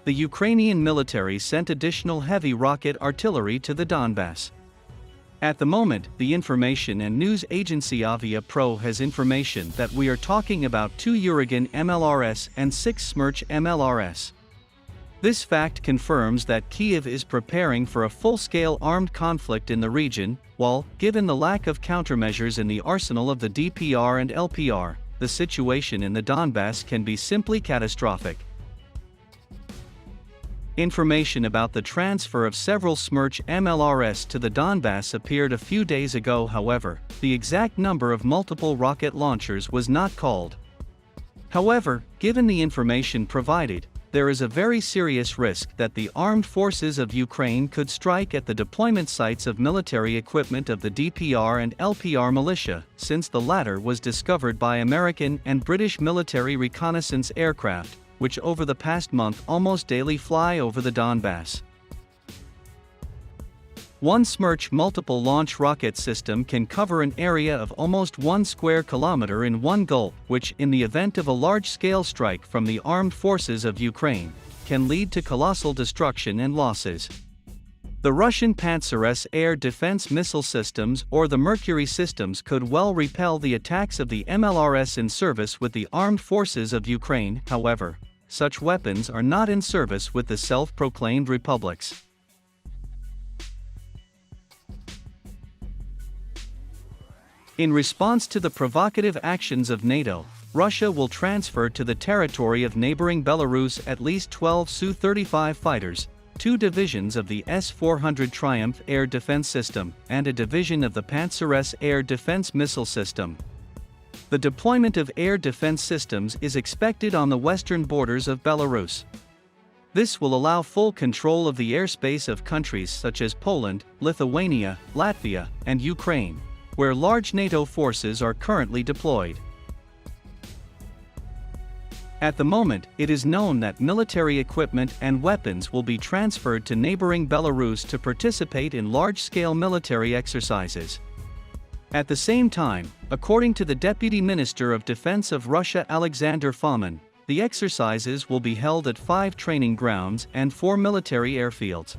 the Ukrainian military sent additional heavy rocket artillery to the Donbass. At the moment, the information and news agency Avia Pro has information that we are talking about 2 Uragan MLRS and 6 Smerch MLRS. This fact confirms that Kyiv is preparing for a full-scale armed conflict in the region, while, given the lack of countermeasures in the arsenal of the DPR and LPR, the situation in the Donbass can be simply catastrophic. Information about the transfer of several Smerch MLRS to the Donbass appeared a few days ago. However, the exact number of multiple rocket launchers was not called. However, given the information provided, there is a very serious risk that the armed forces of Ukraine could strike at the deployment sites of military equipment of the DPR and LPR militia, since the latter was discovered by American and British military reconnaissance aircraft, which over the past month almost daily fly over the Donbass. One Smerch multiple launch rocket system can cover an area of almost 1 square kilometer in one gulp, which, in the event of a large-scale strike from the armed forces of Ukraine, can lead to colossal destruction and losses. The Russian Panzer S air defense missile systems or the Mercury systems could well repel the attacks of the MLRS in service with the armed forces of Ukraine. However, such weapons are not in service with the self-proclaimed republics. In response to the provocative actions of NATO, Russia will transfer to the territory of neighboring Belarus at least 12 Su-35 fighters, 2 divisions of the S-400 Triumph air defense system, and a division of the Panzer S air defense missile system. The deployment of air defense systems is expected on the western borders of Belarus. This will allow full control of the airspace of countries such as Poland, Lithuania, Latvia, and Ukraine, where large NATO forces are currently deployed. At the moment, it is known that military equipment and weapons will be transferred to neighboring Belarus to participate in large-scale military exercises. At the same time, according to the Deputy Minister of Defense of Russia Alexander Fomin, the exercises will be held at 5 training grounds and 4 military airfields.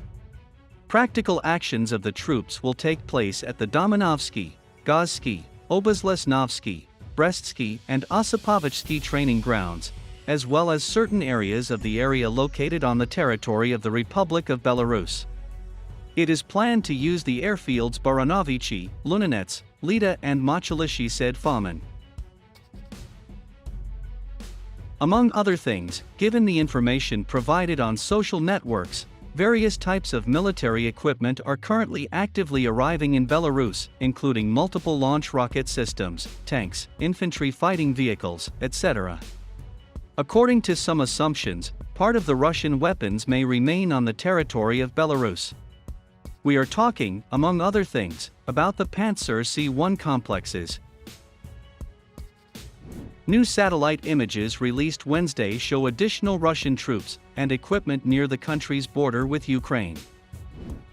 Practical actions of the troops will take place at the Domanovsky, Gazsky, Oboslesnovsky, Brestsky, and Osipovitsky training grounds, as well as certain areas of the area located on the territory of the Republic of Belarus. It is planned to use the airfields Baranovichy, Lunanets, Lida and Mochilishi, said Fomin. Among other things, given the information provided on social networks, various types of military equipment are currently actively arriving in Belarus, including multiple launch rocket systems, tanks, infantry fighting vehicles, etc. According to some assumptions, part of the Russian weapons may remain on the territory of Belarus. We are talking, among other things, about the Panzer C-1 complexes. New satellite images released Wednesday show additional Russian troops and equipment near the country's border with Ukraine.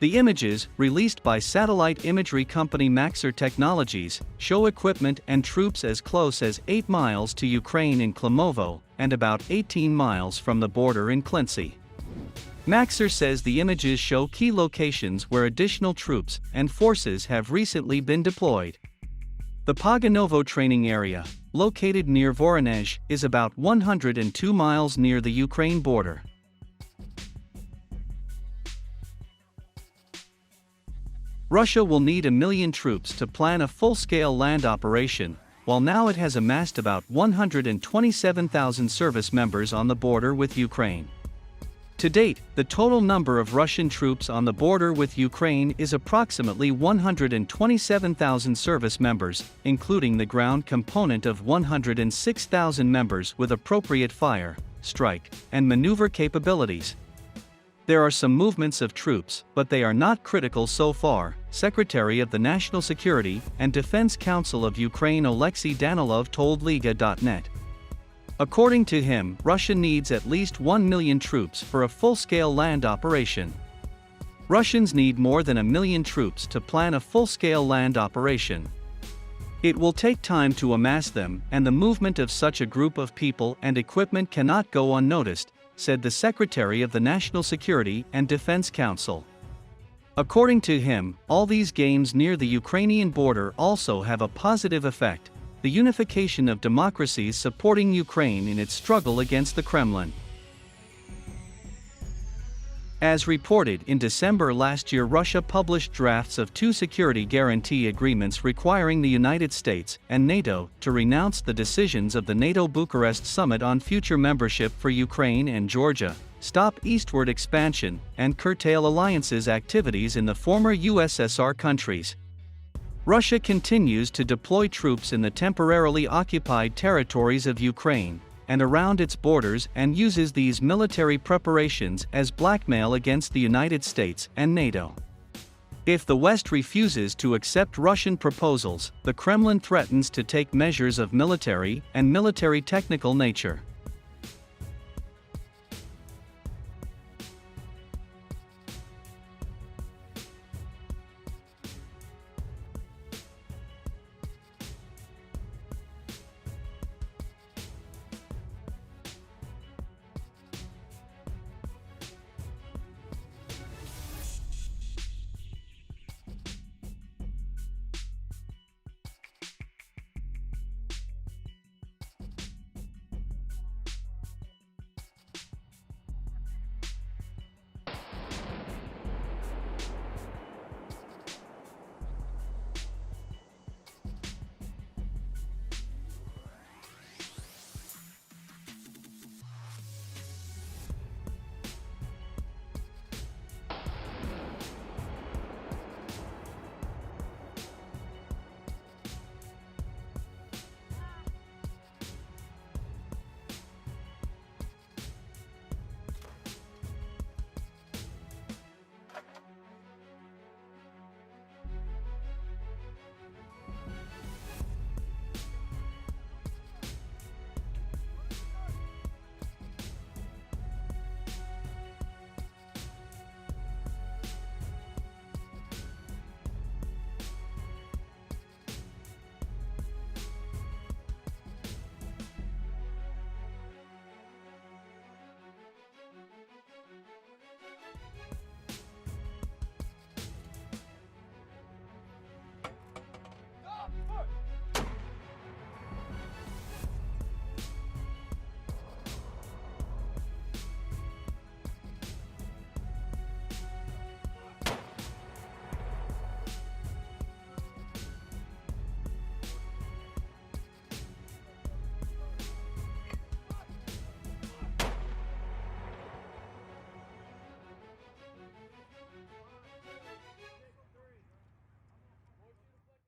The images, released by satellite imagery company Maxar Technologies, show equipment and troops as close as 8 miles to Ukraine in Klimovo and about 18 miles from the border in Klintsy. Maxar says the images show key locations where additional troops and forces have recently been deployed. The Poganovo training area, located near Voronezh, is about 102 miles near the Ukraine border. Russia will need 1 million troops to plan a full-scale land operation, while now it has amassed about 127,000 service members on the border with Ukraine. To date, the total number of Russian troops on the border with Ukraine is approximately 127,000 service members, including the ground component of 106,000 members with appropriate fire, strike, and maneuver capabilities. There are some movements of troops, but they are not critical so far, Secretary of the National Security and Defense Council of Ukraine Alexei Danilov told Liga.net. According to him, Russia needs at least 1 million troops for a full-scale land operation. Russians need more than 1 million troops to plan a full-scale land operation. It will take time to amass them, and the movement of such a group of people and equipment cannot go unnoticed, said the Secretary of the National Security and Defense Council. According to him, all these gains near the Ukrainian border also have a positive effect: the unification of democracies supporting Ukraine in its struggle against the Kremlin. As reported in December last year, Russia published drafts of 2 security guarantee agreements requiring the United States and NATO to renounce the decisions of the NATO Bucharest Summit on future membership for Ukraine and Georgia, stop eastward expansion, and curtail alliance's activities in the former USSR countries. Russia continues to deploy troops in the temporarily occupied territories of Ukraine and around its borders, and uses these military preparations as blackmail against the United States and NATO. If the West refuses to accept Russian proposals, the Kremlin threatens to take measures of military and military technical nature.